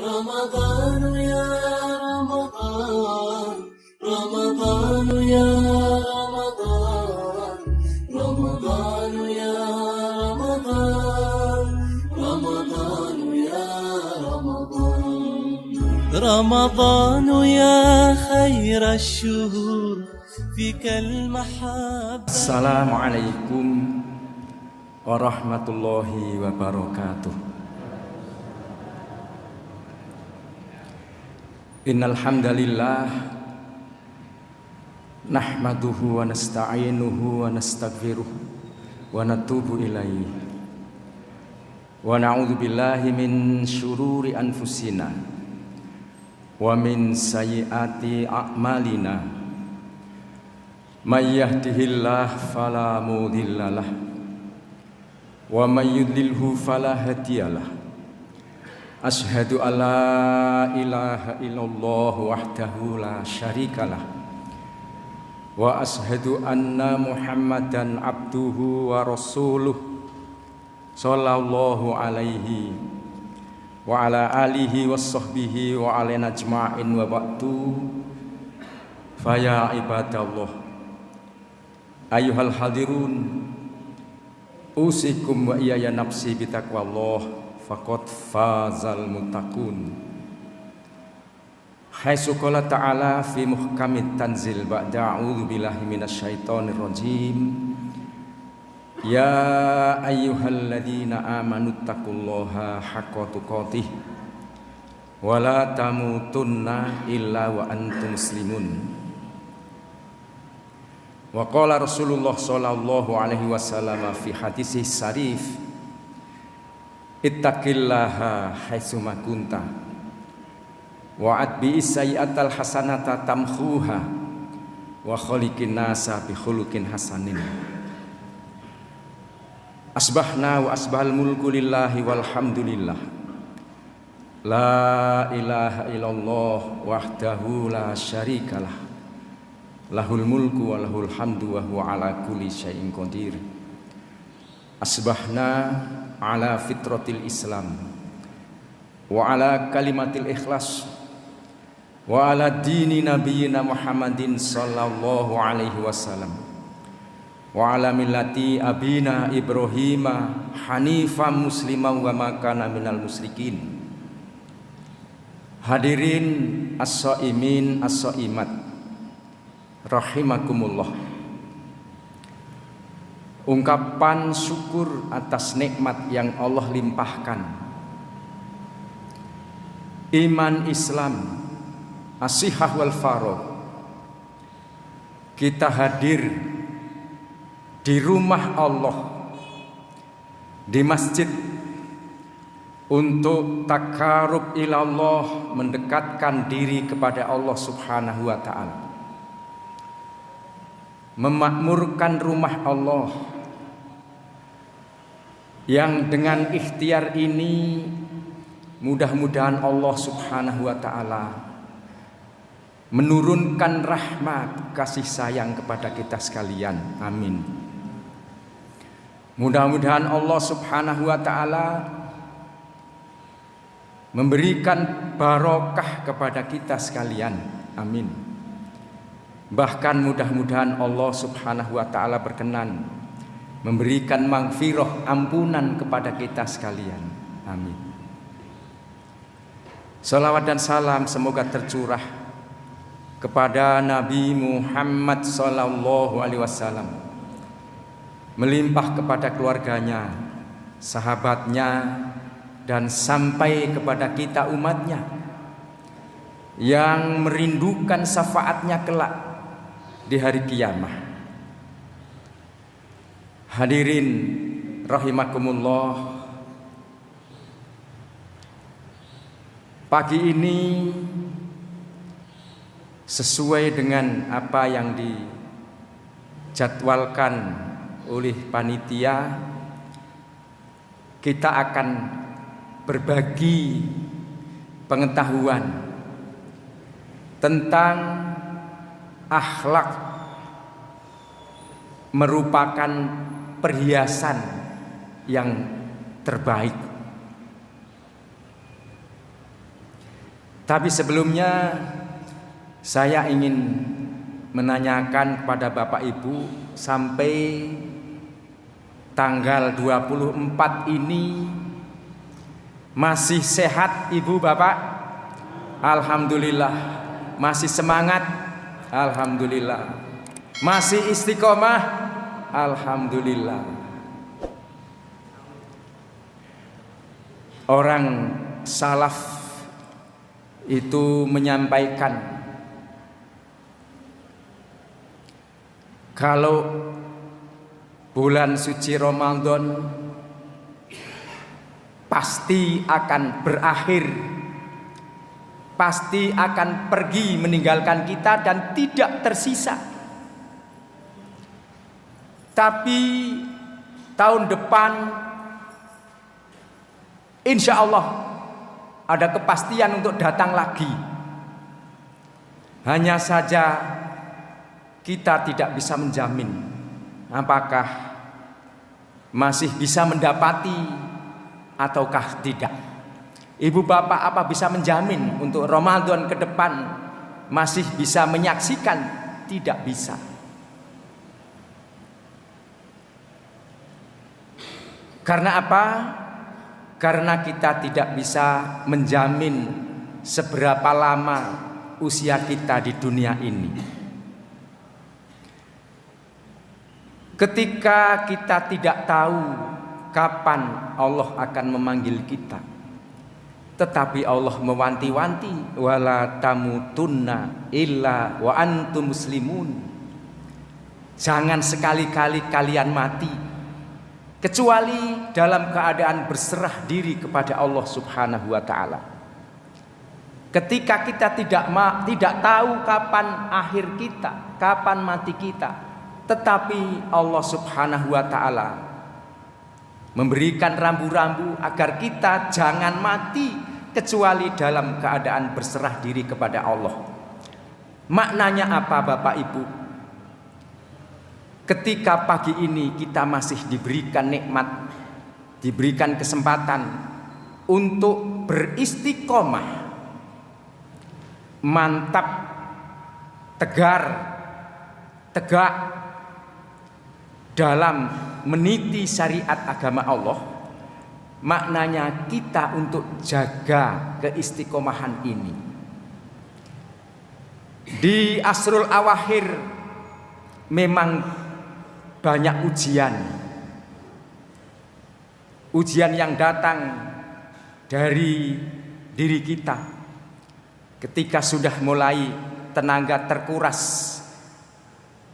رمضان يا رمضان رمضان يا رمضان رمضان يا رمضان رمضان يا رمضان رمضان يا خير الشهور فيك المحبة. السلام عليكم warahmatullahi wabarakatuh. Innal hamdalillah nahmaduhu wa nasta'inuhu wa nastaghfiruh wa natubu ilaihi wa na'udzu billahi min syururi anfusina wa min sayyiati a'malina may yahdihillahu fala mudhillalah wa may yudlilhu fala hadiyalah. Asyhadu an la ilaha illallah wahdahu la syarikalah wa asyhadu anna Muhammadan abduhu wa rasuluh sallallahu alaihi wa ala alihi wa sahbihi wa alaina ajma'in wa ba'du. Faya ibadallah ayyuhal hadirun, usikum wa iyaya nafsi bitaqwallah faqad fazal muttaqun. Haitsu qala ta'ala fi muhkamit tanzil ba'da a'udzu billahi minasyaitonir rajim. Ya ayyuhalladzina amanu taqullaha haqqa tuqatih wa la tamutunna illa wa antum muslimun. Wa qala Rasulullah sallallahu alaihi wasallam fi hadisih syarif, ittaqillaha haitsu ma kunta wa atbi sayyi'atal hasanata tamhuha wa khaliqin nasa bi khuluqin hasanin. Asbahna wa asbahal mulku lillahi walhamdulillah la ilaha illallah wahdahu la syarikalah lahul mulku wa lahul hamdu wa huwa ala kulli syai'in qadir. Asbahna ala fitratil Islam wa ala kalimatil ikhlas wa ala dini nabiyina Muhammadin sallallahu alaihi wasallam wa ala millati abina Ibrahima hanifan musliman wa ma kana minal musyrikin. Hadirin as-shaimin as-shaimat rahimakumullah. Ungkapan syukur atas nikmat yang Allah limpahkan, iman Islam as-sihah wal faragh. Kita hadir di rumah Allah, di masjid, untuk takarub ilallah, mendekatkan diri kepada Allah subhanahu wa ta'ala, memakmurkan rumah Allah yang dengan ikhtiar ini mudah-mudahan Allah subhanahu wa ta'ala menurunkan rahmat kasih sayang kepada kita sekalian. Amin. Mudah-mudahan Allah subhanahu wa ta'ala memberikan barokah kepada kita sekalian. Amin. Bahkan mudah-mudahan Allah subhanahu wa ta'ala berkenan memberikan maghfirah, ampunan kepada kita sekalian. Amin. Salawat dan salam semoga tercurah kepada Nabi Muhammad sallallahu alaihi wasallam, melimpah kepada keluarganya, sahabatnya, dan sampai kepada kita umatnya yang merindukan syafaatnya kelak di hari kiamah. Hadirin rahimakumullah, pagi ini sesuai dengan apa yang dijadwalkan oleh panitia, kita akan berbagi pengetahuan tentang akhlak merupakan perhiasan yang terbaik. Tapi sebelumnya saya ingin menanyakan kepada Bapak Ibu, sampai tanggal 24 ini masih sehat Ibu Bapak? Alhamdulillah. Masih semangat? Alhamdulillah. Masih istiqomah? Alhamdulillah. Orang salaf itu menyampaikan, kalau bulan suci Ramadan pasti akan berakhir, pasti akan pergi meninggalkan kita dan tidak tersisa. Tapi tahun depan insya Allah ada kepastian untuk datang lagi. Hanya saja kita tidak bisa menjamin apakah masih bisa mendapati ataukah tidak. Ibu bapak apa bisa menjamin untuk Ramadan ke depan masih bisa menyaksikan? Tidak bisa. Karena apa? Karena kita tidak bisa menjamin seberapa lama usia kita di dunia ini. Ketika kita tidak tahu kapan Allah akan memanggil kita, tetapi Allah mewanti-wanti, wala tamutunna illa wa antum muslimun. Jangan sekali-kali kalian mati kecuali dalam keadaan berserah diri kepada Allah Subhanahu wa taala. Ketika kita tidak tahu kapan akhir kita, kapan mati kita, tetapi Allah Subhanahu wa taala memberikan rambu-rambu agar kita jangan mati kecuali dalam keadaan berserah diri kepada Allah. Maknanya apa Bapak Ibu? Ketika pagi ini kita masih diberikan nikmat, diberikan kesempatan untuk beristiqomah, mantap, tegar, tegak dalam meniti syariat agama Allah, maknanya kita untuk jaga keistiqomahan ini. Di Asrul Awakhir memang banyak ujian yang datang dari diri kita. Ketika sudah mulai tenaga terkuras,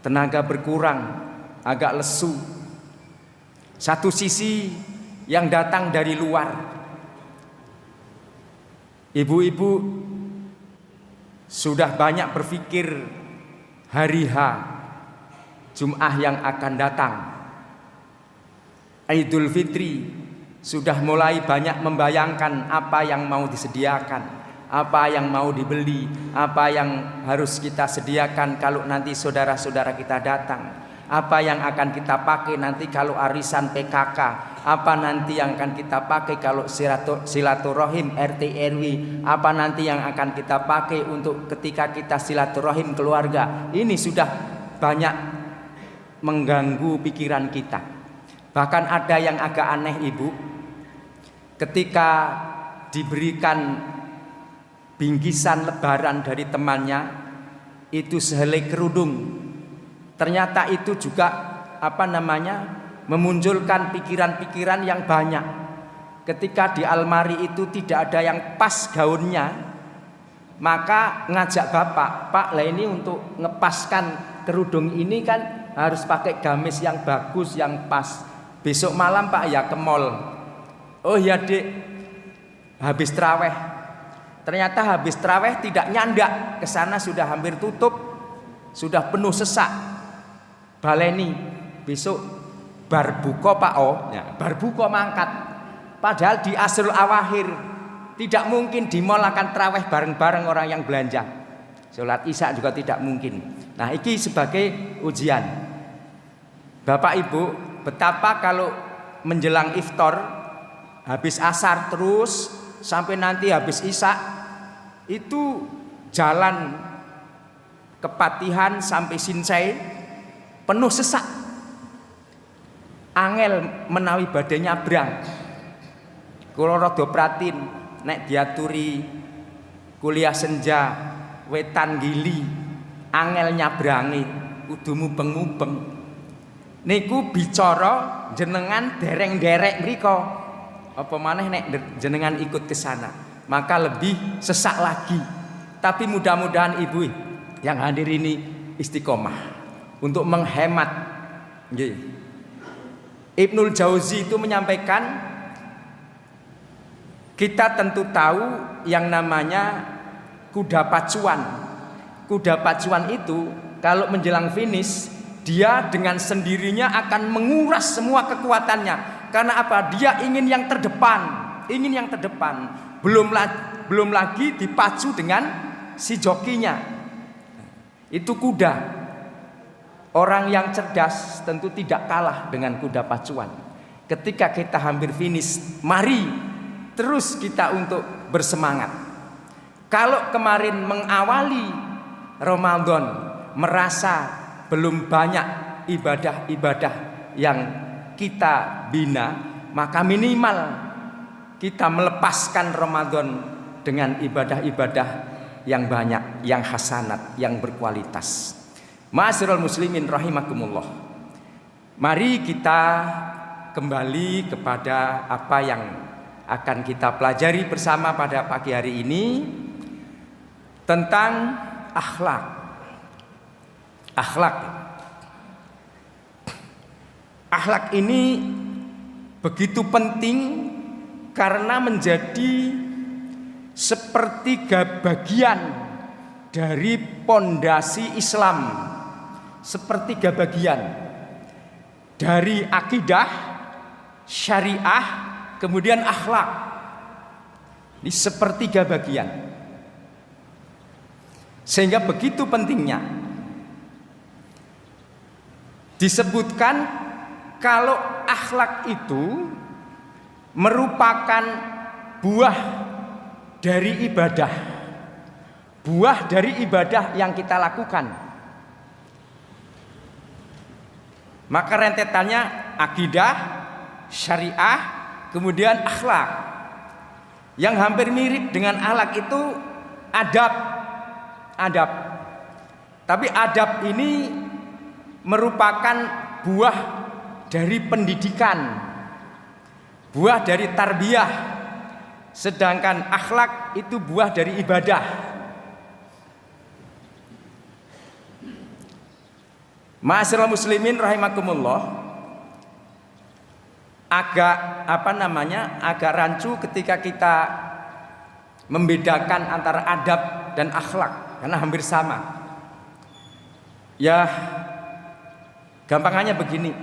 tenaga berkurang, agak lesu. Satu sisi yang datang dari luar. Ibu-ibu sudah banyak berpikir hari H, Jum'ah yang akan datang. Idul Fitri sudah mulai banyak membayangkan apa yang mau disediakan, apa yang mau dibeli, apa yang harus kita sediakan kalau nanti saudara-saudara kita datang, apa yang akan kita pakai nanti kalau arisan PKK, apa nanti yang akan kita pakai kalau silaturahim RT RW, apa nanti yang akan kita pakai untuk ketika kita silaturahim keluarga. Ini sudah banyak mengganggu pikiran kita. Bahkan ada yang agak aneh Ibu, ketika diberikan bingkisan lebaran dari temannya, itu sehelai kerudung, ternyata itu juga memunculkan pikiran-pikiran yang banyak. Ketika di almari itu tidak ada yang pas gaunnya, maka ngajak bapak, Pak lah ini untuk ngepaskan kerudung ini kan harus pakai gamis yang bagus, yang pas. Besok malam Pak ya ke mall. Oh ya Dek, habis traweh. Ternyata habis traweh tidak nyandak, ke sana sudah hampir tutup, sudah penuh sesak. Baleni, besok bar buka Pak ya, bar buka mangkat. Padahal di Asrul Awakhir tidak mungkin di mall akan traweh bareng-bareng orang yang belanja. Sholat Isya juga tidak mungkin. Nah, ini sebagai ujian. Bapak Ibu, betapa kalau menjelang iftar, habis asar terus sampai nanti habis Isya, itu jalan Kepatihan sampai Sinsai penuh sesak, angel menawi badhe nyabrang. Kula rada pratin nek diaturi kuliah senja wetan gili angel nyabrangi kudu mubeng-mubeng. Niku bicara jenengan dereng-derek mriko, apa maneh nek jenengan ikut ke sana, maka lebih sesak lagi. Tapi mudah-mudahan ibu yang hadir ini istiqomah untuk menghemat. Ibnul Jauzi itu menyampaikan, kita tentu tahu yang namanya kuda pacuan. Kuda pacuan itu kalau menjelang finish, dia dengan sendirinya akan menguras semua kekuatannya. Karena apa? Dia ingin yang terdepan, ingin yang terdepan. Belum lagi dipacu dengan si jokinya. Itu kuda. Orang yang cerdas tentu tidak kalah dengan kuda pacuan. Ketika kita hampir finish, mari terus kita untuk bersemangat. Kalau kemarin mengawali Ramadan merasa belum banyak ibadah-ibadah yang kita bina, maka minimal kita melepaskan Ramadan dengan ibadah-ibadah yang banyak, yang hasanat, yang berkualitas. Ma'asyiral muslimin rahimakumullah. Mari kita kembali kepada apa yang akan kita pelajari bersama pada pagi hari ini tentang akhlak. Akhlak. Akhlak ini begitu penting karena menjadi sepertiga bagian dari pondasi Islam. Sepertiga bagian dari akidah, syariah, kemudian akhlak. Ini sepertiga bagian. Sehingga begitu pentingnya disebutkan kalau akhlak itu merupakan buah dari ibadah. Buah dari ibadah yang kita lakukan. Maka rentetannya akidah, syariah, kemudian akhlak. Yang hampir mirip dengan akhlak itu adab. Adab. Tapi adab ini merupakan buah dari pendidikan, buah dari tarbiyah. Sedangkan akhlak itu buah dari ibadah. Ma'asyiral muslimin rahimakumullah. Agak rancu ketika kita membedakan antara adab dan akhlak karena hampir sama. Ya, gampangannya begini.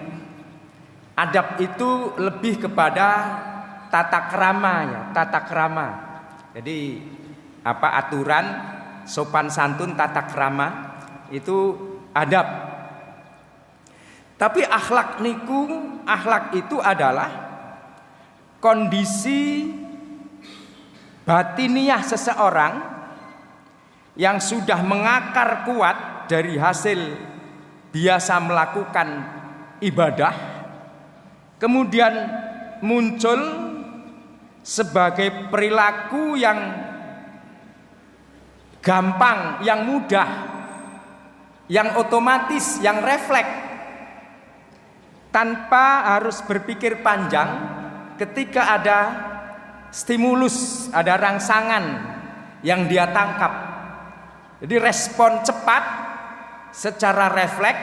Adab itu lebih kepada tata krama ya, tata krama. Jadi aturan sopan santun tata krama itu adab. Tapi akhlak itu adalah kondisi batiniah seseorang yang sudah mengakar kuat dari hasil biasa melakukan ibadah, kemudian muncul sebagai perilaku yang gampang, yang mudah, yang otomatis, yang refleks, tanpa harus berpikir panjang. Ketika ada stimulus, ada rangsangan yang dia tangkap, jadi respon cepat secara refleks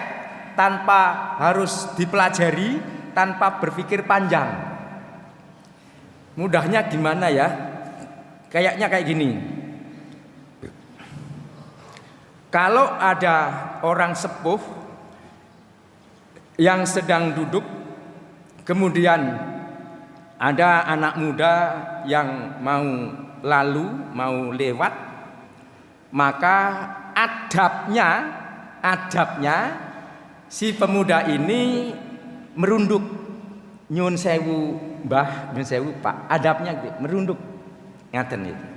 tanpa harus dipelajari, tanpa berpikir panjang. Mudahnya gimana ya? Kayaknya kayak gini. Kalau ada orang sepuh yang sedang duduk, kemudian ada anak muda yang mau mau lewat, maka adabnya si pemuda ini merunduk, nyun sewu mbah, nyun sewu pak, adabnya gitu, merunduk, ngaten itu.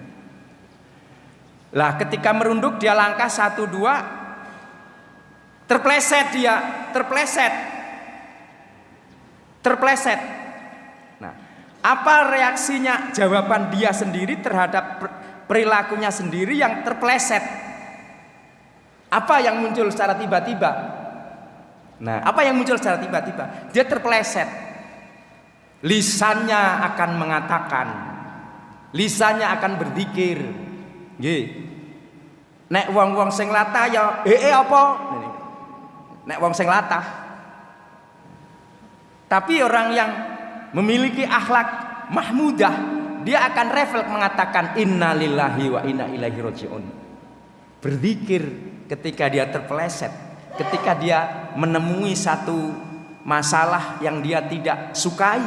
Lah ketika merunduk dia langkah 1 2, terpleset dia, terpleset. Nah, apa reaksinya, jawaban dia sendiri terhadap perilakunya sendiri yang terpleset? Apa yang muncul secara tiba-tiba? Nah, apa yang muncul secara tiba-tiba? Dia terpleset. Lisannya akan mengatakan, lisannya akan berzikir. Nggih. Nek wong-wong sing latah ya apa? Nek wong sing latah. Tapi orang yang memiliki akhlak mahmudah, dia akan refleks mengatakan inna lillahi wa inna ilaihi rajiun. Berzikir ketika dia terpeleset, ketika dia menemui satu masalah yang dia tidak sukai,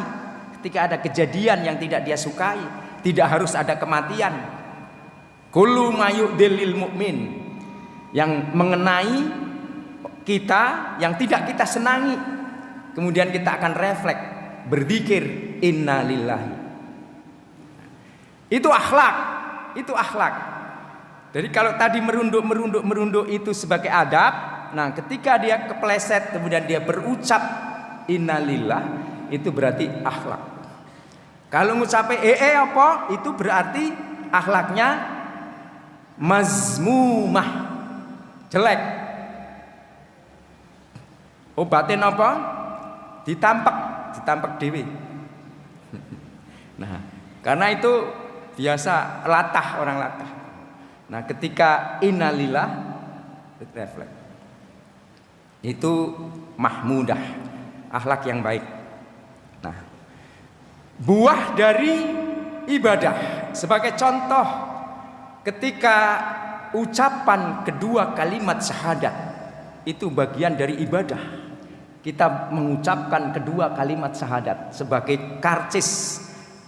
ketika ada kejadian yang tidak dia sukai, tidak harus ada kematian. Kullu mayu'dilil mu'min, yang mengenai kita, yang tidak kita senangi, kemudian kita akan refleks berzikir inna lillahi. Itu akhlak, itu akhlak. Jadi kalau tadi merunduk itu sebagai adab, nah ketika dia kepleset kemudian dia berucap innalillah, itu berarti akhlak. Kalau ngucape apa, itu berarti akhlaknya mazmumah, jelek. Obatin apa? Ditampak dewi. Nah, karena itu biasa latah, orang latah. Nah, ketika innalillah refleks, itu mahmudah, akhlak yang baik. Nah, buah dari ibadah sebagai contoh, ketika ucapan kedua kalimat syahadat itu bagian dari ibadah. Kita mengucapkan kedua kalimat syahadat sebagai karcis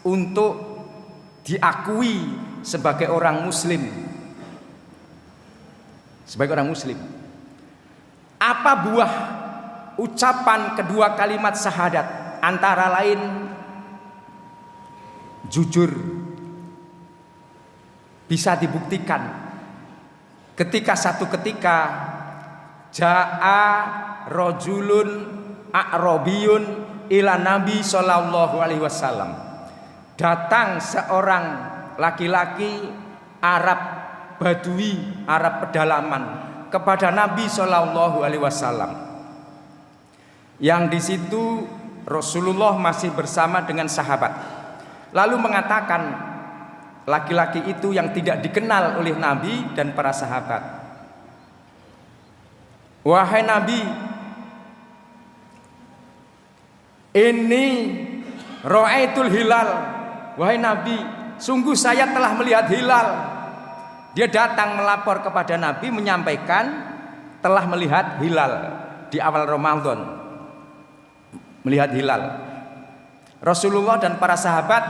untuk diakui sebagai orang muslim. Sebagai orang muslim. Apa buah ucapan kedua kalimat syahadat? Antara lain jujur. Bisa dibuktikan ketika satu ketika ja'a rajulun a'rabiyun ila Nabi sallallahu alaihi wasallam, datang seorang laki-laki Arab Badui, Arab pedalaman kepada Nabi sallallahu alaihi wasallam, yang di situ Rasulullah masih bersama dengan sahabat, lalu mengatakan, laki-laki itu yang tidak dikenal oleh Nabi dan para sahabat, wahai Nabi, ini ra'aitul hilal. Wahai Nabi, sungguh saya telah melihat hilal. Dia datang melapor kepada Nabi, menyampaikan telah melihat hilal di awal Ramadan, melihat hilal. Rasulullah dan para sahabat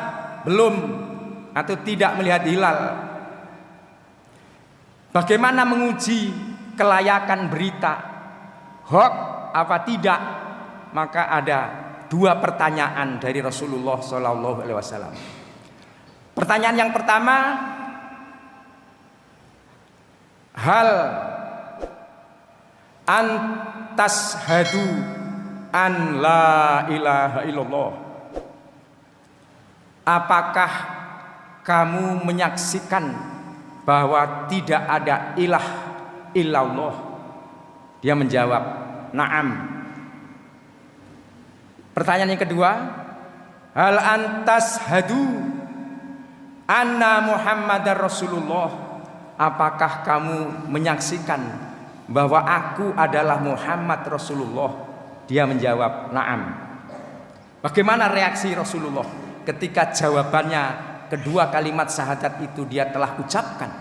belum atau tidak melihat hilal. Bagaimana menguji kelayakan berita hoax apa tidak? Maka ada 2 pertanyaan dari Rasulullah SAW. Pertanyaan yang pertama, hal antas hadu an la ilaha illallah, apakah kamu menyaksikan bahwa tidak ada ilah illallah? Dia menjawab, na'am. Pertanyaan yang kedua, hal antas hadu anna Muhammadar Rasulullah, apakah kamu menyaksikan bahwa aku adalah Muhammad Rasulullah? Dia menjawab, na'am. Bagaimana reaksi Rasulullah ketika jawabannya kedua kalimat syahadat itu dia telah ucapkan?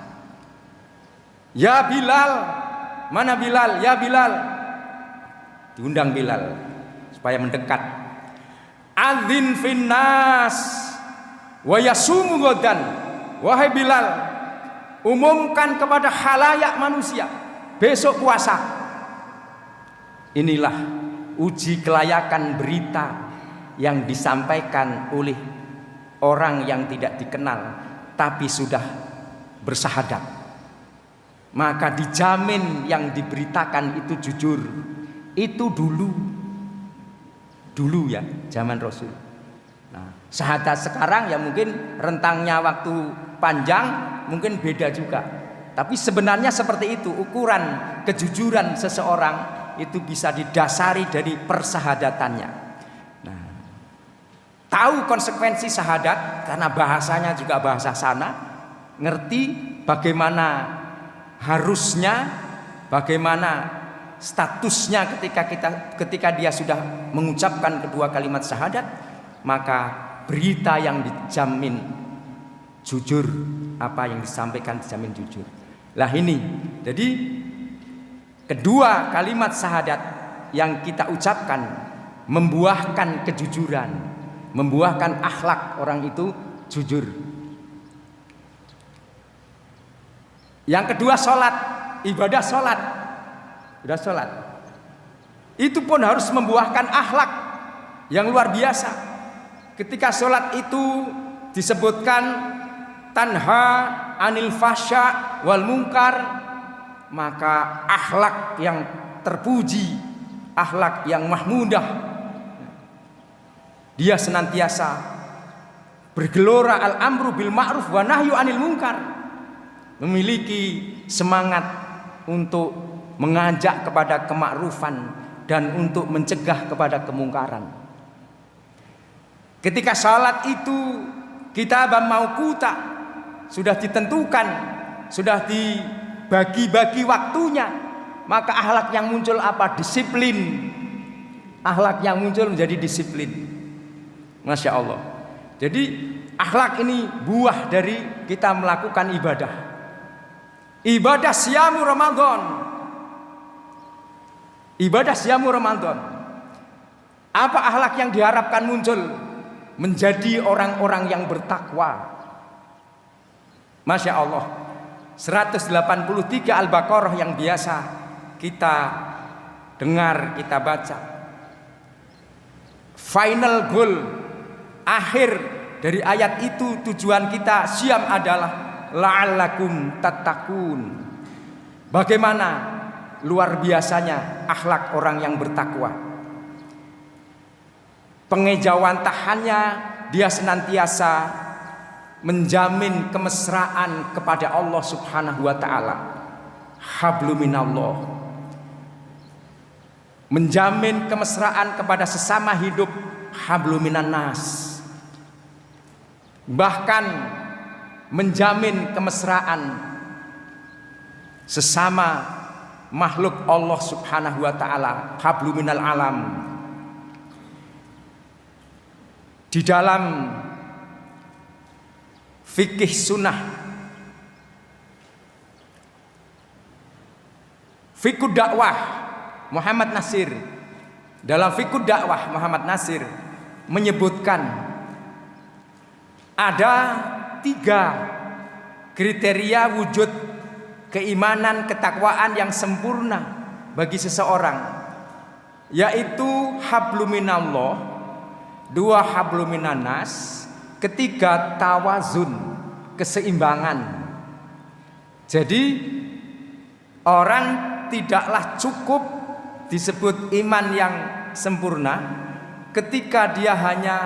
Ya Bilal, mana Bilal? Ya Bilal. Diundang Bilal supaya mendekat. Adzin finnas wa yasumu ghadan. Wahai Bilal, umumkan kepada khalayak manusia besok puasa. Inilah uji kelayakan berita yang disampaikan oleh orang yang tidak dikenal tapi sudah bersahadat. maka dijamin yang diberitakan itu jujur. Itu dulu ya, zaman Rasul. Nah, syahadat sekarang ya mungkin rentangnya waktu panjang, mungkin beda juga. Tapi sebenarnya seperti itu, ukuran kejujuran seseorang itu bisa didasari dari persahadatannya. Nah, tahu konsekuensi syahadat karena bahasanya juga bahasa sana, ngerti bagaimana harusnya, bagaimana statusnya ketika dia sudah mengucapkan kedua kalimat syahadat, maka berita yang dijamin jujur, apa yang disampaikan dijamin jujur. Lah ini, jadi kedua kalimat syahadat yang kita ucapkan membuahkan kejujuran, membuahkan akhlak orang itu jujur. Yang kedua sholat, ibadah sholat. Sudah sholat, itu pun harus membuahkan akhlak yang luar biasa. Ketika sholat itu disebutkan tanha anil fasya wal munkar, maka akhlak yang terpuji, akhlak yang mahmudah, dia senantiasa bergelora al-amru bil ma'ruf wa nahyu anil munkar, memiliki semangat untuk mengajak kepada kemakrufan dan untuk mencegah kepada kemungkaran. Ketika salat itu kitaban mauquta, sudah ditentukan, sudah dibagi-bagi waktunya, maka akhlak yang muncul apa? Disiplin. Akhlak yang muncul menjadi disiplin. Masya Allah. Jadi akhlak ini buah dari kita melakukan ibadah. Ibadah siamu Ramadan. Ibadah siamu Ramadan. Apa akhlak yang diharapkan muncul? Menjadi orang-orang yang bertakwa. Masya Allah. 183 Al-Baqarah yang biasa kita dengar, kita baca. Final goal, akhir dari ayat itu, tujuan kita siam adalah la'allakum tattaqun. Bagaimana luar biasanya akhlak orang yang bertakwa. Pengejawantahannya, dia senantiasa menjamin kemesraan kepada Allah Subhanahu wa taala. Hablum minallah. Menjamin kemesraan kepada sesama hidup, hablum minan nas. Bahkan menjamin kemesraan sesama makhluk Allah Subhanahu wa taala, hablum minal alam. Di dalam fikih sunnah, fikih dakwah Muhammad Nasir, dalam fikih dakwah Muhammad Nasir menyebutkan ada 3 kriteria wujud keimanan, ketakwaan yang sempurna bagi seseorang, yaitu hablum minallah, 2 hablum minan nas, 3 tawazun, keseimbangan. Jadi orang tidaklah cukup disebut iman yang sempurna ketika dia hanya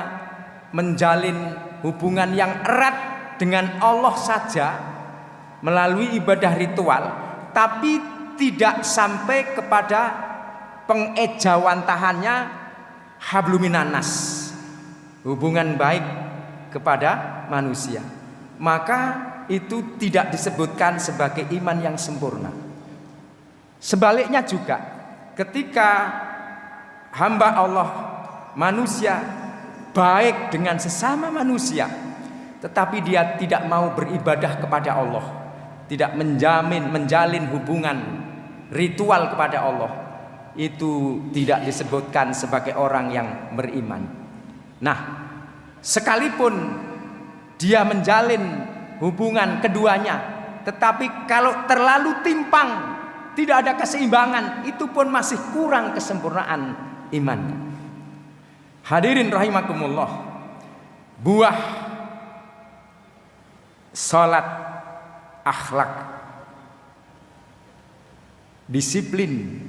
menjalin hubungan yang erat dengan Allah saja melalui ibadah ritual, tapi tidak sampai kepada pengejawantahannya hablum minan nas, hubungan baik kepada manusia. Maka itu tidak disebutkan sebagai iman yang sempurna. Sebaliknya juga, ketika hamba Allah manusia baik dengan sesama manusia, tetapi dia tidak mau beribadah kepada Allah, tidak menjalin hubungan ritual kepada Allah, itu tidak disebutkan sebagai orang yang beriman. Nah, sekalipun dia menjalin hubungan keduanya, tetapi kalau terlalu timpang, tidak ada keseimbangan, itu pun masih kurang kesempurnaan iman. Hadirin rahimakumullah, buah salat akhlak disiplin,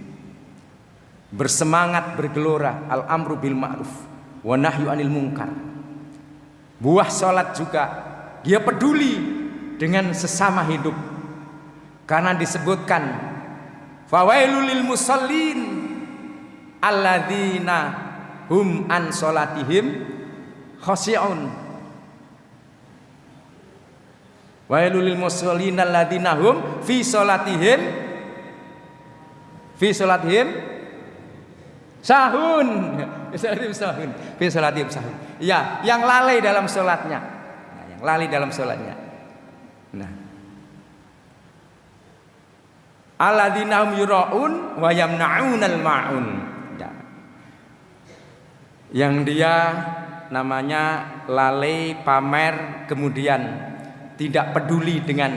bersemangat, bergelora, al-amru bil ma'ruf wa nahyu anil munkar. Buah salat juga, dia peduli dengan sesama hidup. Karena disebutkan fawailul lil musallin alladzina hum an salatihim khashi'un. Wailul lil musallin alladzina hum fi salatihim sahun. Fi salatihim sahun. Ya, yang lalai dalam salatnya. Nah, yang lalai dalam salatnya. Nah, alladzina hum yura'un wa yamna'unal ma'un. Ya. Yang dia namanya lalai, pamer, kemudian tidak peduli dengan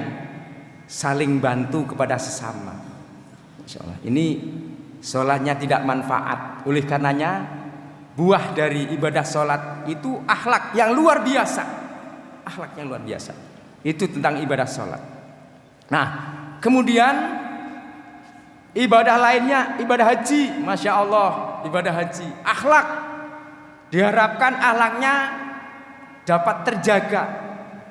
saling bantu kepada sesama. Insyaallah. Ini sholatnya tidak manfaat. Oleh karenanya buah dari ibadah sholat itu akhlak yang luar biasa. Akhlak yang luar biasa. Itu tentang ibadah sholat. Nah, kemudian ibadah lainnya, ibadah haji. Masya Allah, ibadah haji. Akhlak, diharapkan akhlaknya dapat terjaga.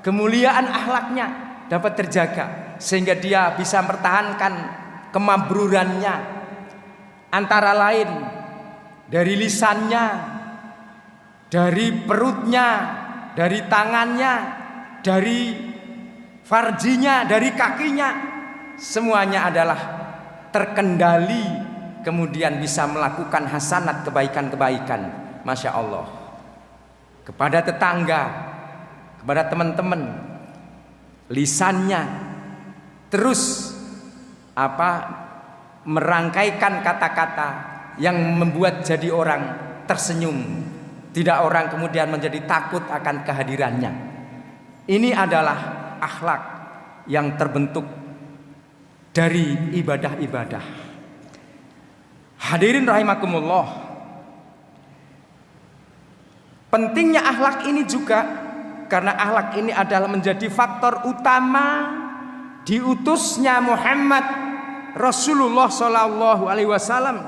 Kemuliaan akhlaknya dapat terjaga. Sehingga dia bisa mempertahankan kemabrurannya. Antara lain dari lisannya, dari perutnya, dari tangannya, dari farjinya, dari kakinya. Semuanya adalah terkendali, kemudian bisa melakukan hasanat, kebaikan-kebaikan. Masya Allah. Kepada tetangga, kepada teman-teman, lisannya terus merangkaikan kata-kata yang membuat jadi orang tersenyum, tidak orang kemudian menjadi takut akan kehadirannya. Ini adalah akhlak yang terbentuk dari ibadah-ibadah. Hadirin rahimakumullah, pentingnya akhlak ini juga karena akhlak ini adalah menjadi faktor utama diutusnya Muhammad Rasulullah sallallahu alaihi wasallam,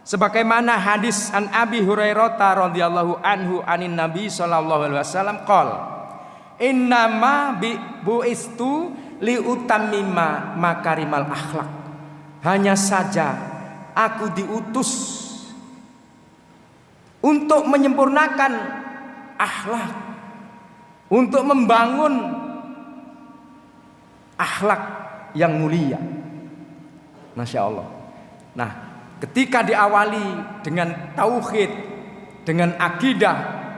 sebagaimana hadis an Abi Hurairah radhiyallahu anhu anin Nabi sallallahu alaihi wasallam qol innama buistu li utammima makarimal akhlak. Hanya saja aku diutus untuk menyempurnakan akhlak, untuk membangun akhlak yang mulia. Masya Allah. Nah, ketika diawali dengan tauhid, dengan akidah,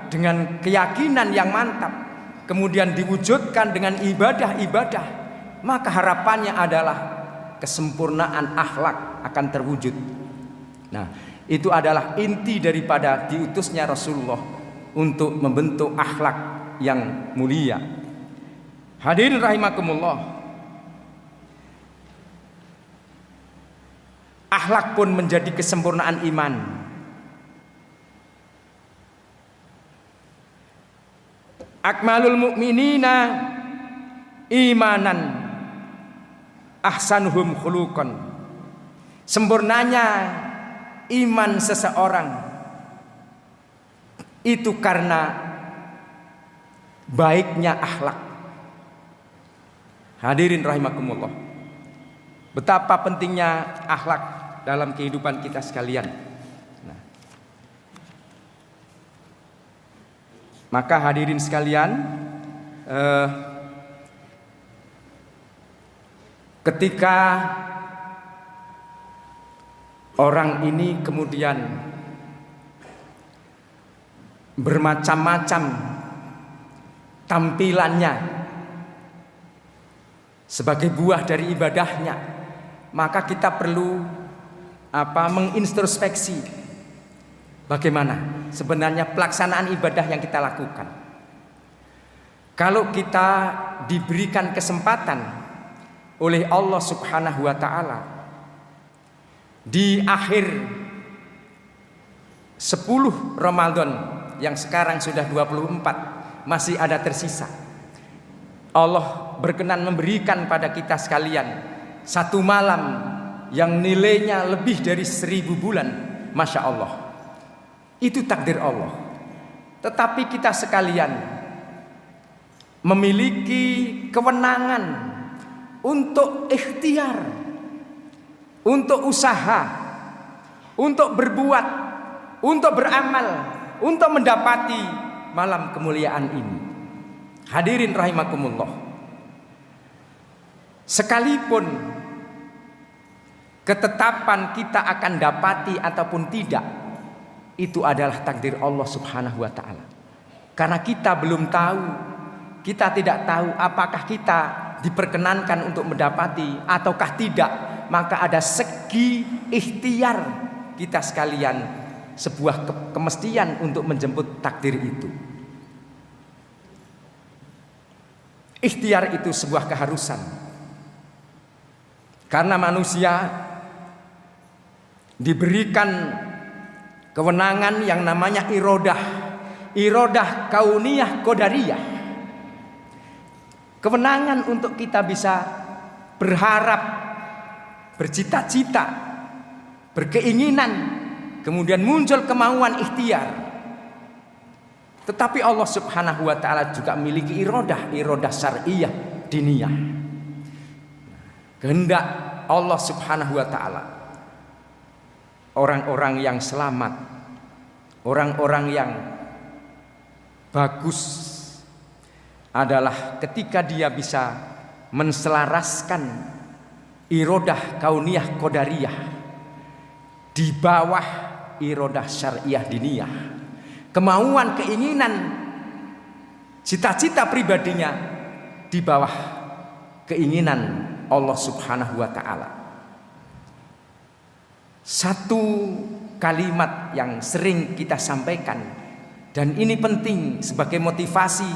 dengan keyakinan yang mantap, kemudian diwujudkan dengan ibadah-ibadah, maka harapannya adalah kesempurnaan akhlak akan terwujud. Nah, itu adalah inti daripada diutusnya Rasulullah untuk membentuk akhlak yang mulia. Hadirin rahimakumullah, akhlak pun menjadi kesempurnaan iman. Akmalul mu'minina imanan ahsanuhum khuluqan. Sempurnanya iman seseorang itu karena baiknya akhlak. Hadirin rahimakumullah, betapa pentingnya akhlak dalam kehidupan kita sekalian. Nah, maka hadirin sekalian, ketika orang ini kemudian bermacam-macam tampilannya sebagai buah dari ibadahnya, maka kita perlu mengintrospeksi bagaimana sebenarnya pelaksanaan ibadah yang kita lakukan. Kalau kita diberikan kesempatan oleh Allah Subhanahu wa taala di akhir 10 Ramadan yang sekarang sudah 24 masih ada tersisa, Allah berkenan memberikan pada kita sekalian satu malam yang nilainya lebih dari 1000 bulan, Masya Allah. Itu takdir Allah. Tetapi kita sekalian memiliki kewenangan untuk ikhtiar, untuk usaha, untuk berbuat, untuk beramal, untuk mendapati malam kemuliaan ini. Hadirin rahimakumullah. Sekalipun ketetapan kita akan dapati ataupun tidak, itu adalah takdir Allah Subhanahu wa ta'ala. Karena kita belum tahu, kita tidak tahu apakah kita diperkenankan untuk mendapati ataukah tidak. Maka ada segi ikhtiar kita sekalian, sebuah kemestian untuk menjemput takdir itu. Ikhtiar itu sebuah keharusan. Karena manusia diberikan kewenangan yang namanya irodah kauniyah qadariyah. Kewenangan untuk kita bisa berharap, bercita-cita, berkeinginan, kemudian muncul kemauan ikhtiar. Tetapi Allah Subhanahu wa ta'ala juga memiliki irodah syar'iyah diniyah. Kehendak Allah Subhanahu wa ta'ala, orang-orang yang selamat, orang-orang yang bagus adalah ketika dia bisa menselaraskan irodah kauniyah qadariyah di bawah irodah syar'iyah diniyah. Kemauan, keinginan, cita-cita pribadinya di bawah keinginan Allah Subhanahu wa ta'ala. Satu kalimat yang sering kita sampaikan, dan ini penting sebagai motivasi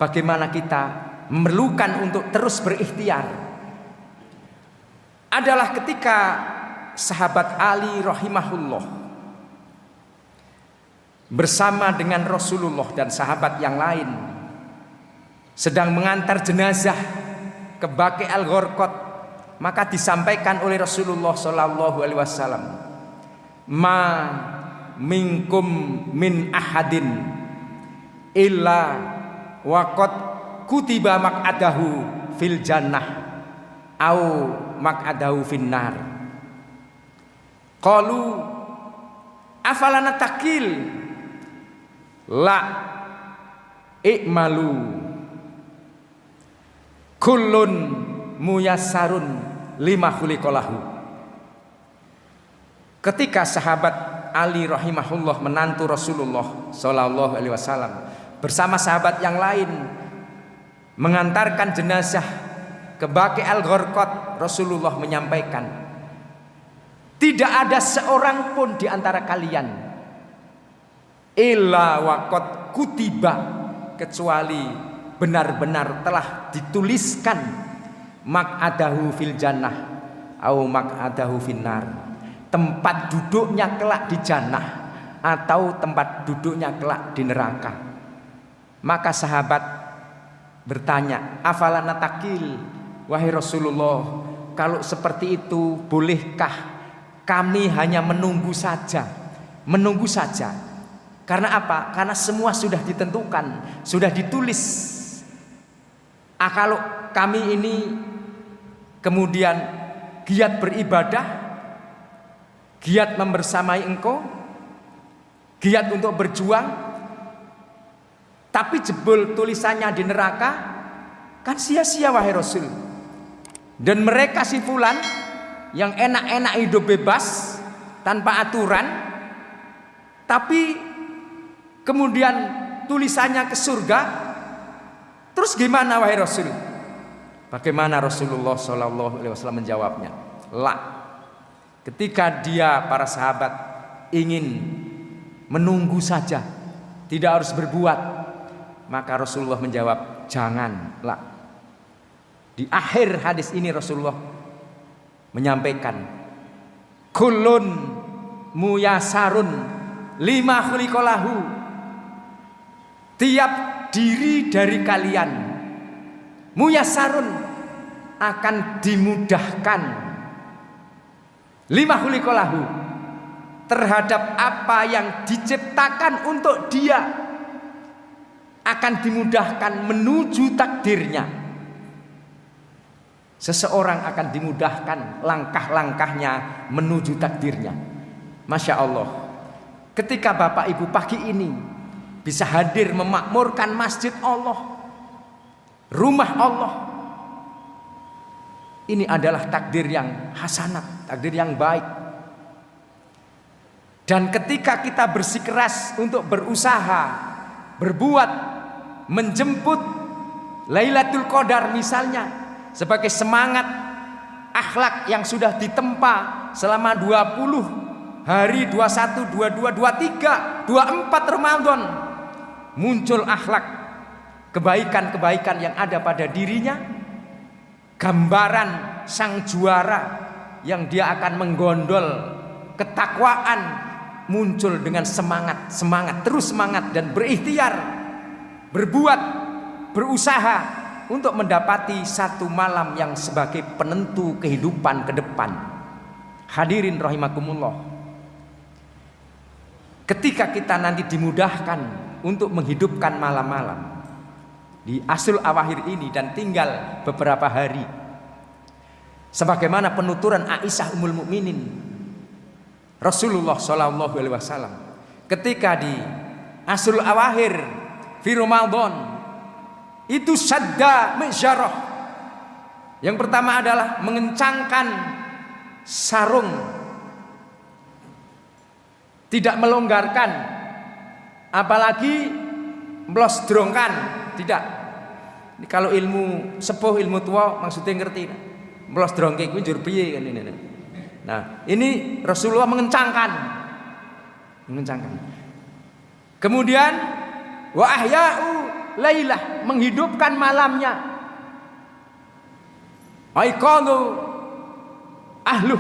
bagaimana kita memerlukan untuk terus berikhtiar, adalah ketika sahabat Ali rahimahullah bersama dengan Rasulullah dan sahabat yang lain sedang mengantar jenazah ke Baqi al-Gharqad, maka disampaikan oleh Rasulullah sallallahu alaihi wasallam, ma minkum min ahadin illa waqad kutiba maq'adahu fil jannah au maq'adahu finnar. Qalu afalana takil la i'malu kullun muyassarun lima khuliqalahu. Ketika sahabat Ali rahimahullah menantu Rasulullah sallallahu alaihi wasallam bersama sahabat yang lain mengantarkan jenazah ke Baqi al-Gharqad, Rasulullah menyampaikan, tidak ada seorang pun di antara kalian illa waqad kutiba, kecuali benar-benar telah dituliskan maq'adahu fil jannah au maq'adahu finnar, tempat duduknya kelak di jannah atau tempat duduknya kelak di neraka. Maka sahabat bertanya, afalana takil, wahai Rasulullah, kalau seperti itu bolehkah kami hanya menunggu saja? Menunggu saja. Karena apa? Karena semua sudah ditentukan, sudah ditulis. Kalau kami ini kemudian giat beribadah, giat membersamai engkau, giat untuk berjuang, tapi jebol tulisannya di neraka, kan sia-sia wahai Rasul. Dan mereka si fulan yang enak-enak hidup bebas tanpa aturan, tapi kemudian tulisannya ke surga, terus gimana wahai Rasul? Bagaimana Rasulullah SAW menjawabnya? La. Ketika dia, para sahabat, ingin menunggu saja, tidak harus berbuat, maka Rasulullah menjawab, jangan. La. Di akhir hadis ini Rasulullah menyampaikan, kullun muyasarun lima khuliqalahu. Tiap diri dari kalian muyasarun akan dimudahkan lima khuliqalahu, terhadap apa yang diciptakan untuk dia akan dimudahkan menuju takdirnya. Seseorang akan dimudahkan langkah-langkahnya menuju takdirnya. Masya Allah, ketika Bapak Ibu pagi ini bisa hadir memakmurkan masjid Allah, rumah Allah, ini adalah takdir yang hasanat, takdir yang baik. Dan ketika kita bersikeras untuk berusaha, berbuat, menjemput Lailatul Qadar misalnya, sebagai semangat akhlak yang sudah ditempa selama 20 hari, 21, 22, 23, 24 Ramadan, muncul akhlak kebaikan-kebaikan yang ada pada dirinya, gambaran sang juara yang dia akan menggondol ketakwaan muncul dengan semangat, terus semangat dan berikhtiar, berbuat, berusaha untuk mendapati satu malam yang sebagai penentu kehidupan ke depan. Hadirin rahimakumullah, ketika kita nanti dimudahkan untuk menghidupkan malam-malam di Asrul Awakhir ini dan tinggal beberapa hari, sebagaimana penuturan Aisyah Ummul Mukminin Rasulullah SAW, ketika di Asrul Awakhir fi Ramadan itu sadda mi'syarah. Yang pertama adalah mengencangkan sarung, tidak melonggarkan, apalagi melosdrongkan, tidak. Ini kalau ilmu sepuh, ilmu tua maksudnya ngerti. Melosdrongke kuwi njur piye kan ini. Nah, ini Rasulullah mengencangkan. Kemudian wa ahya'u lailah, menghidupkan malamnya. Aiqadhu ahluh,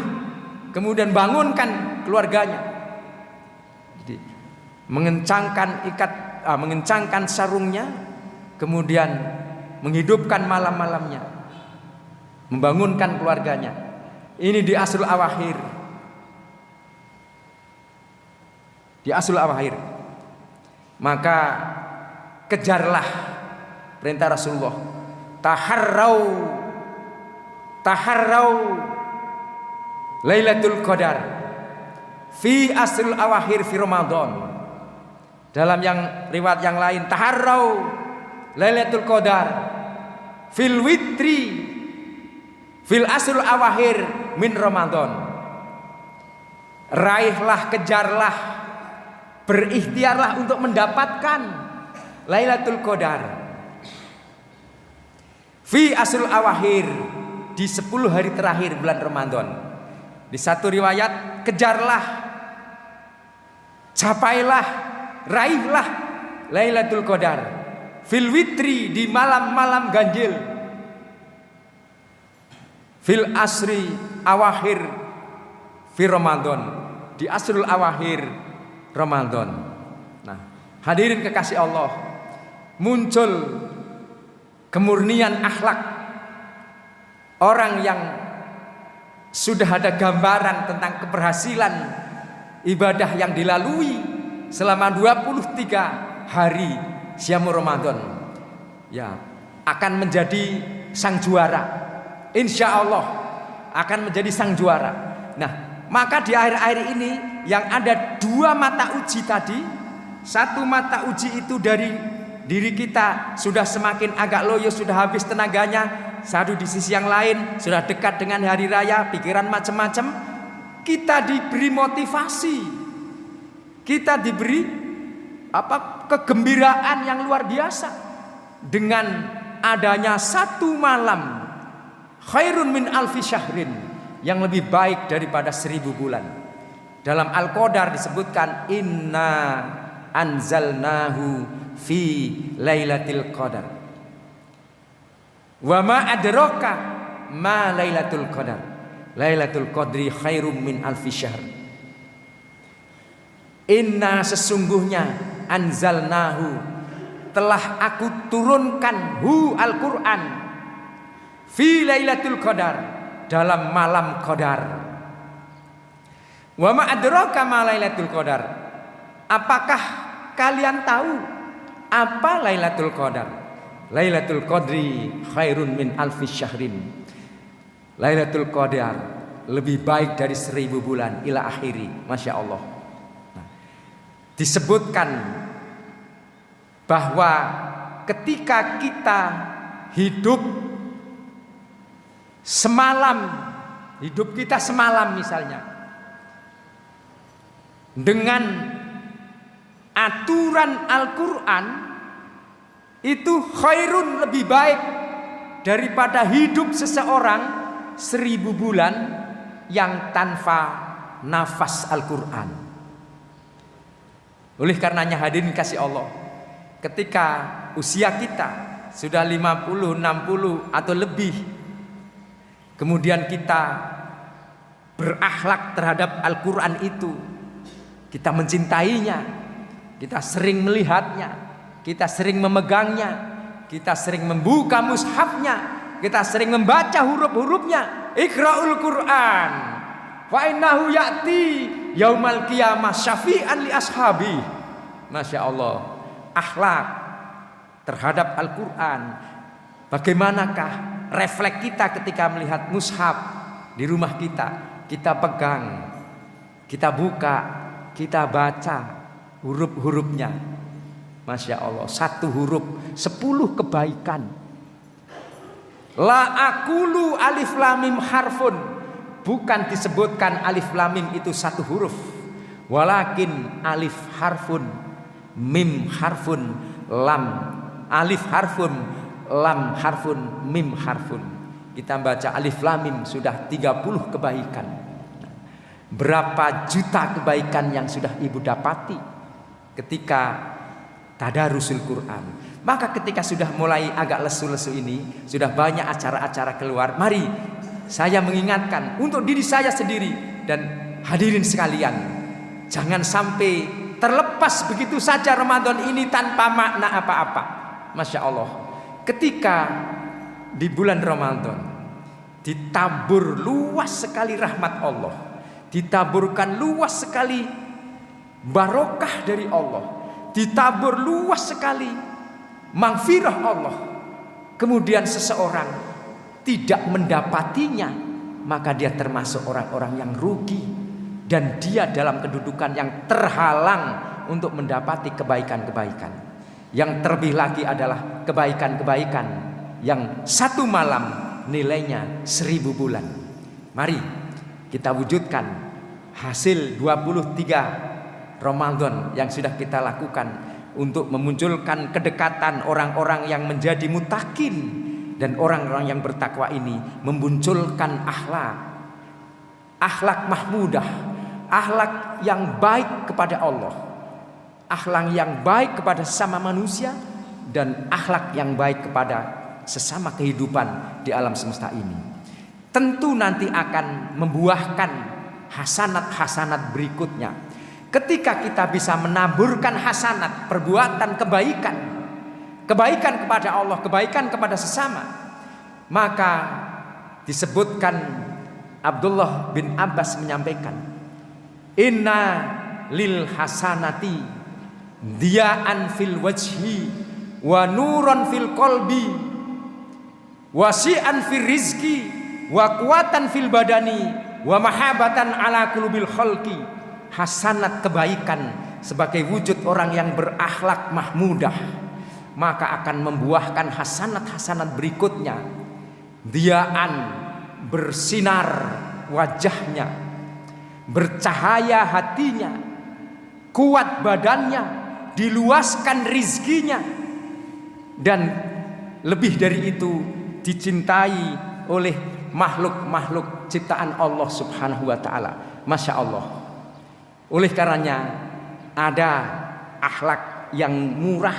kemudian bangunkan keluarganya. Jadi mengencangkan sarungnya, kemudian menghidupkan malam-malamnya, membangunkan keluarganya. Ini di Asrul Awakhir. Di Asrul Awakhir. Maka kejarlah perintah Rasulullah, taharrau Lailatul Qadar fi Asrul Awakhir fi Ramadan. Dalam yang riwayat yang lain, taharrau Lailatul Qadar fil witri fil Asrul Awakhir min Ramadan. Raihlah, kejarlah, berikhtiarlah untuk mendapatkan Lailatul Qadar fi Asrul Awakhir, di 10 hari terakhir bulan Ramadan. Di satu riwayat, kejarlah, capailah, raihlah Lailatul Qadar fil witri, di malam-malam ganjil, fil asri awakhir fi Ramadan, di Asrul Awakhir Ramadan. Nah, hadirin kekasih Allah, muncul kemurnian akhlak orang yang sudah ada gambaran tentang keberhasilan ibadah yang dilalui selama 23 hari Syamur Ramadan, ya akan menjadi sang juara. Insya Allah akan menjadi sang juara. Nah, maka di akhir-akhir ini yang ada 2 mata uji tadi, satu mata uji itu dari diri kita sudah semakin agak loyo, sudah habis tenaganya. Satu di sisi yang lain sudah dekat dengan hari raya, pikiran macam-macam. Kita diberi motivasi, kita diberi kegembiraan yang luar biasa dengan adanya satu malam khairun min alfi syahrin, yang lebih baik daripada 1000 bulan. Dalam Al-Qadar disebutkan inna anzalnahu fi lailatul qadar. Wa ma adraka ma lailatul qadar. Lailatul qadri khairum min alfi syahr. Inna, sesungguhnya, anzalnahu, telah aku turunkan Al-Quran fi lailatul qadar, dalam malam qadar. Wa ma adraka ma Lailatul Qadar. Apakah kalian tahu apa Lailatul Qadar? Lailatul Qadri khairun min alfi syahrin. Lailatul Qadar lebih baik dari 1000 bulan ila akhiri. Masya Allah. Nah, disebutkan bahwa ketika kita hidup kita semalam misalnya, dengan aturan Al-Quran, itu khairun lebih baik daripada hidup seseorang 1000 bulan yang tanpa nafas Al-Quran. Oleh karenanya hadirin kasih Allah, ketika usia kita sudah 50, 60 atau lebih, kemudian kita berakhlak terhadap Al-Quran itu, kita mencintainya, kita sering melihatnya, kita sering memegangnya, kita sering membuka mushafnya, kita sering membaca huruf-hurufnya. Iqra'ul Quran fa innahu ya'ti yaumal qiyamah syafi'an li ashabi. Masya Allah, akhlak terhadap Al-Quran. Bagaimanakah refleks kita ketika melihat mushaf di rumah kita? Kita pegang, kita buka, kita baca huruf-hurufnya. Masya Allah, satu huruf 10 kebaikan. La aqulu alif lam mim harfun, bukan disebutkan alif lam mim itu satu huruf, walakin alif harfun, mim harfun, lam, alif harfun, lam harfun, mim harfun. Kita baca alif lam mim sudah 30 kebaikan. Berapa juta kebaikan yang sudah ibu dapati ketika tadarusul Quran. Maka ketika sudah mulai agak lesu-lesu ini, sudah banyak acara-acara keluar, mari saya mengingatkan untuk diri saya sendiri dan hadirin sekalian, jangan sampai terlepas begitu saja Ramadan ini tanpa makna apa-apa. Masya Allah, ketika di bulan Ramadan ditabur luas sekali rahmat Allah, ditaburkan luas sekali barokah dari Allah, ditabur luas sekali maghfirah Allah, kemudian seseorang tidak mendapatinya, maka dia termasuk orang-orang yang rugi, dan dia dalam kedudukan yang terhalang untuk mendapati kebaikan-kebaikan. Yang terlebih lagi adalah kebaikan-kebaikan yang satu malam nilainya 1000 bulan. Mari kita wujudkan hasil 23 Ramadan yang sudah kita lakukan untuk memunculkan kedekatan orang-orang yang menjadi mutakin, dan orang-orang yang bertakwa ini memunculkan akhlak mahmudah, akhlak yang baik kepada Allah, akhlak yang baik kepada sesama manusia, dan akhlak yang baik kepada sesama kehidupan di alam semesta ini. Tentu nanti akan membuahkan hasanat-hasanat berikutnya. Ketika kita bisa menaburkan hasanat, perbuatan kebaikan, kebaikan kepada Allah, kebaikan kepada sesama, maka disebutkan Abdullah bin Abbas menyampaikan, inna lil hasanati diya'an fil wajhi wa nuran fil qalbi wasi'an fil rizki wa kuatan fil badani wa mahabatan ala qulubil khalqi. Hasanat kebaikan sebagai wujud orang yang berakhlak mahmudah, maka akan membuahkan hasanat-hasanat berikutnya. Diaan, bersinar wajahnya, bercahaya hatinya, kuat badannya, diluaskan rizkinya, dan lebih dari itu dicintai oleh makhluk-makhluk ciptaan Allah Subhanahu wa ta'ala. Masya Allah. Oleh karenanya ada akhlak yang murah,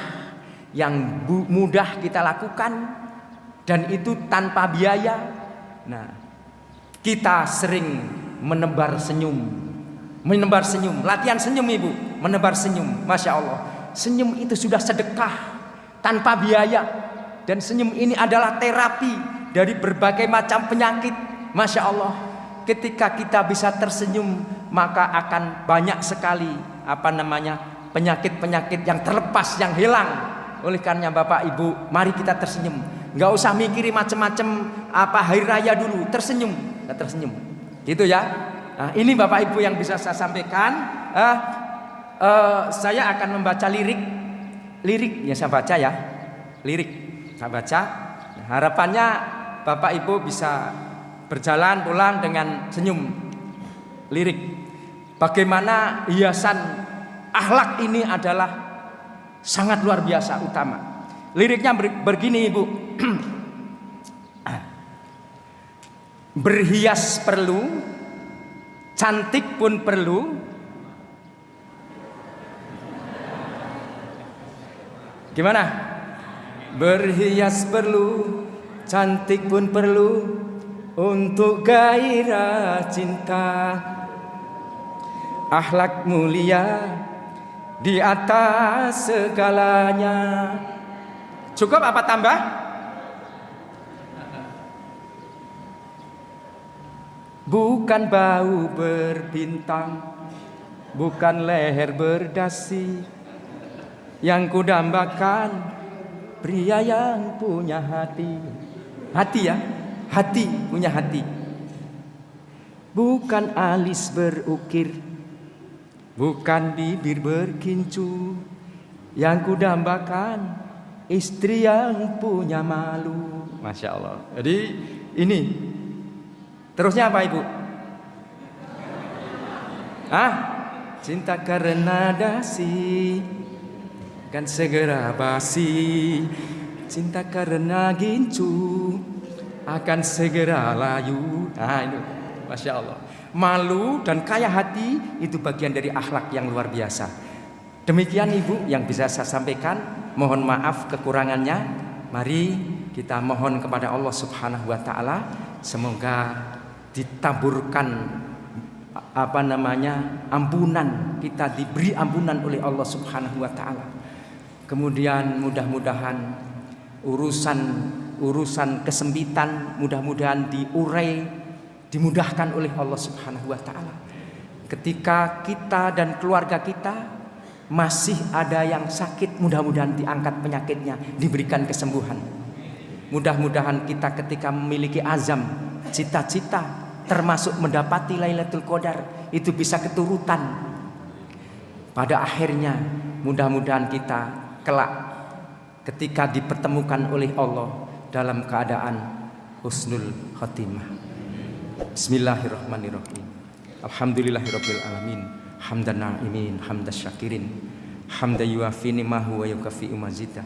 yang mudah kita lakukan, dan itu tanpa biaya. Nah, kita sering menebar senyum, latihan senyum ibu, menebar senyum. Masya Allah, senyum itu sudah sedekah tanpa biaya, dan senyum ini adalah terapi dari berbagai macam penyakit. Masya Allah, ketika kita bisa tersenyum maka akan banyak sekali penyakit-penyakit yang terlepas, yang hilang. Oleh karena Bapak Ibu, mari kita tersenyum. Nggak usah mikirin macam-macam hari raya dulu, tersenyum. Gitu ya. Nah, ini Bapak Ibu yang bisa saya sampaikan. Saya akan membaca lirik ya, saya baca ya. Lirik saya baca. Nah, harapannya Bapak Ibu bisa berjalan pulang dengan senyum. Lirik. Bagaimana hiasan akhlak ini adalah sangat luar biasa, utama. Liriknya begini Ibu. Berhias perlu, cantik pun perlu. Gimana? Berhias perlu, cantik pun perlu untuk gairah cinta. Akhlak mulia di atas segalanya. Cukup apa tambah? Bukan bau berbintang, bukan leher berdasi, yang kudambakan pria yang punya hati. Hati ya, hati, punya hati. Bukan alis berukir, bukan bibir berkincu, yang kudambakan istri yang punya malu. Masya Allah. Jadi ini terusnya apa Ibu? Cinta karena dasi kan segera basi, cinta karena gincu akan segera layu. Ini Masya Allah. Malu dan kaya hati itu bagian dari akhlak yang luar biasa. Demikian Ibu yang bisa saya sampaikan. Mohon maaf kekurangannya. Mari kita mohon kepada Allah Subhanahu wa taala, semoga ditaburkan ampunan, kita diberi ampunan oleh Allah Subhanahu wa taala. Kemudian mudah-mudahan urusan kesempitan mudah-mudahan diurai, dimudahkan oleh Allah Subhanahu wa taala. Ketika kita dan keluarga kita masih ada yang sakit, mudah-mudahan diangkat penyakitnya, diberikan kesembuhan. Mudah-mudahan kita ketika memiliki azam, cita-cita, termasuk mendapati Lailatul Qadar, itu bisa keturutan. Pada akhirnya mudah-mudahan kita kelak ketika dipertemukan oleh Allah dalam keadaan husnul khotimah. Bismillahirrahmanirrahim. Alhamdulillahirabbil alamin. Hamdan na'imin, hamdas syakirin, hamda yuafi ni'mahu wa yukafi'u mazida.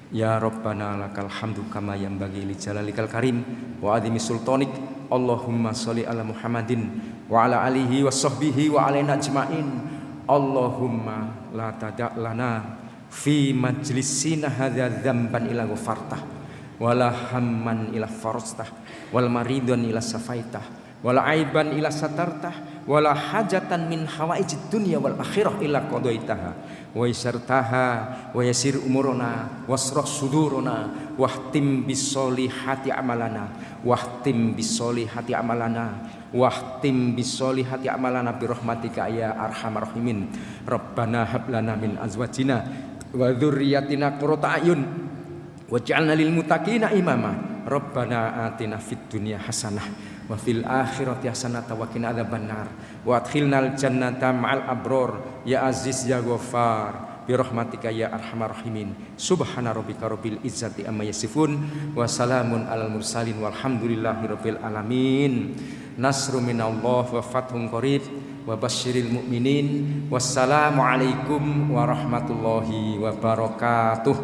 Ya Rabbana lakal hamdu kama yanbaghi li jalalikal karim wa adhimi sultanik. Allahumma sholli ala Muhammadin wa ala alihi wa sahbihi wa alaina ajma'in. Allahumma la tada' lana fi majlisina hadza dzamban ila ghafartah wala hamman ila farastah wal maridan ila safaitah wala aiban ila satartah wala hajatan min hawaijid dunya wal akhirah illa qadaitaha wa yassartaha wa yassir umurana wasrah sudurana wahtim bisolihati amalana wahtim bisolihati amalana wahtim bisolihati amalana birahmatika ya arhamar rahimin. Rabbana hab lana min azwajina wa dzurriyyatina qurrata a'yun waj'alna lil muttaqina imama. Rabbana atina fid dunya hasanah wa fil akhirati hasanah wa qina adzabannar wa adkhilnal jannata ma'al abror ya aziz ya ghafar bi rahmatika ya arhamar rahimin. Subhana rabbika rabbil izzati amma yasifun wa salamun alal mursalin walhamdulillahi rabbil alamin. Nasru minallah wa fathun qarib wa basyiril mu'minin. Wassalamu alaikum warahmatullahi wabarakatuh.